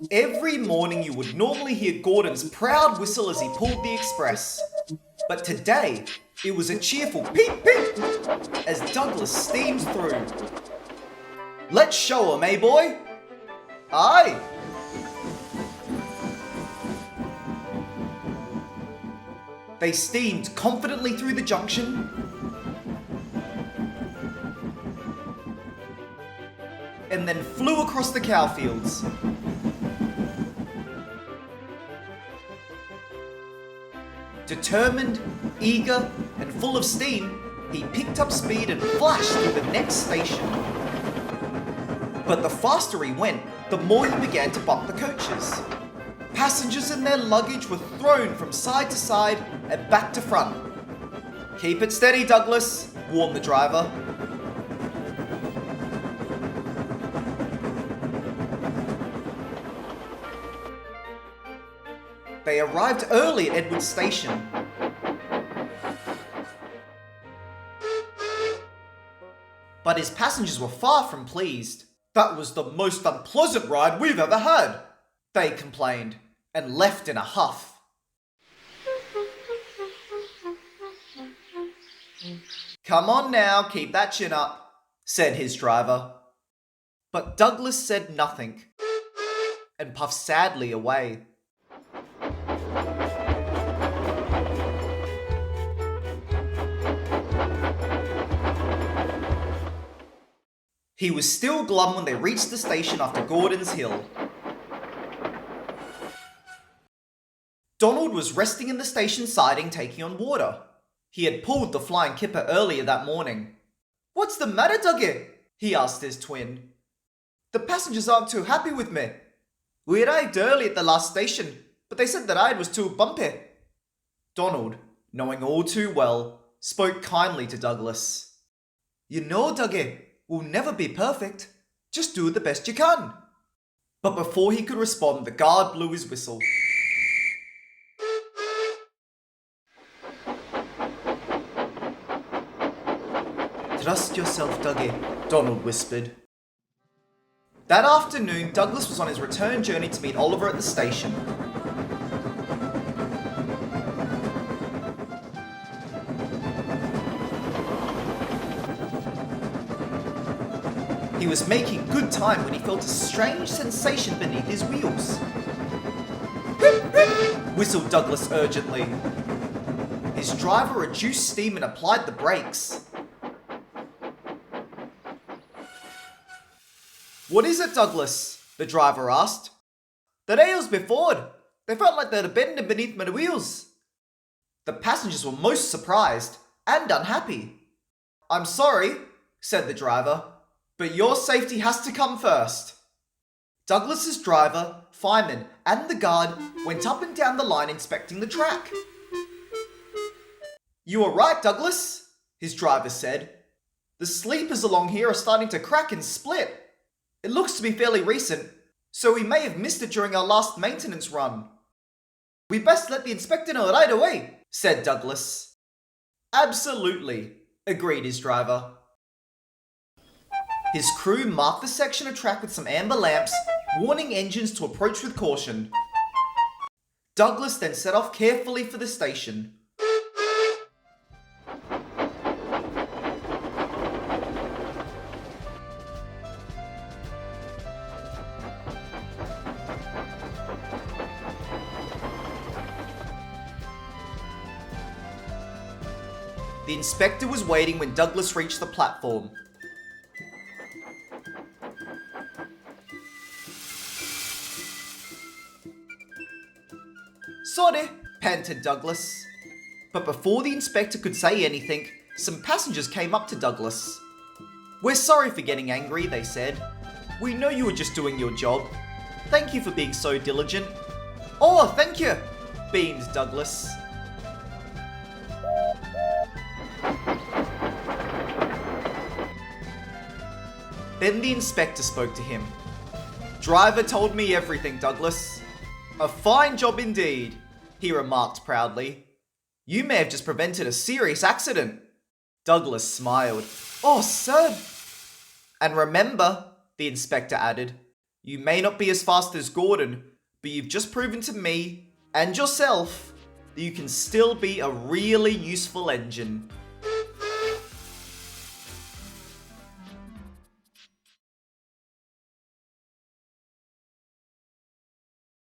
Every morning you would normally hear Gordon's proud whistle as he pulled the express. But today, it was a cheerful peep peep as Douglas steamed through. Let's show 'em, eh boy? Aye. They steamed confidently through the junction and then flew across the cow fields. Determined, eager, and full of steam, he picked up speed and flashed through the next station. But the faster he went, the more he began to bump the coaches. Passengers and their luggage were thrown from side to side and back to front. "Keep it steady, Douglas," warned the driver. They arrived early at Edward's station. But his passengers were far from pleased. "That was the most unpleasant ride we've ever had," they complained, and left in a huff. "Come on now, keep that chin up," said his driver. But Douglas said nothing, and puffed sadly away. He was still glum when they reached the station after Gordon's Hill. Donald was resting in the station siding taking on water. He had pulled the flying kipper earlier that morning. "What's the matter, Dougie?" he asked his twin. "The passengers aren't too happy with me. We arrived early at the last station, but they said the ride was too bumpy." Donald, knowing all too well, spoke kindly to Douglas. "You know, Dougie, we'll never be perfect. Just do the best you can." But before he could respond, the guard blew his whistle. "Trust yourself, Dougie," Donald whispered. That afternoon, Douglas was on his return journey to meet Oliver at the station. He was making good time when he felt a strange sensation beneath his wheels. Whistled Douglas urgently. His driver reduced steam and applied the brakes. "What is it, Douglas?" the driver asked. "The rails be forward. They felt like they were bending beneath my wheels." The passengers were most surprised and unhappy. "I'm sorry," said the driver, "but your safety has to come first." Douglas's driver, fireman, and the guard went up and down the line inspecting the track. "You are right, Douglas," his driver said. "The sleepers along here are starting to crack and split. It looks to be fairly recent, so we may have missed it during our last maintenance run." "We best let the inspector know right away," said Douglas. "Absolutely," agreed his driver. His crew marked the section of track with some amber lamps, warning engines to approach with caution. Douglas then set off carefully for the station. The inspector was waiting when Douglas reached the platform. "Sorry," panted Douglas. But before the inspector could say anything, some passengers came up to Douglas. "We're sorry for getting angry," they said. "We know you were just doing your job. Thank you for being so diligent." "Oh, thank you," beamed Douglas. Then the inspector spoke to him. "Driver told me everything, Douglas." "A fine job indeed," he remarked proudly. "You may have just prevented a serious accident." Douglas smiled. "Oh, sir." "And remember," the inspector added, You may not be as fast as Gordon, but you've just proven to me and yourself that you can still be a really useful engine.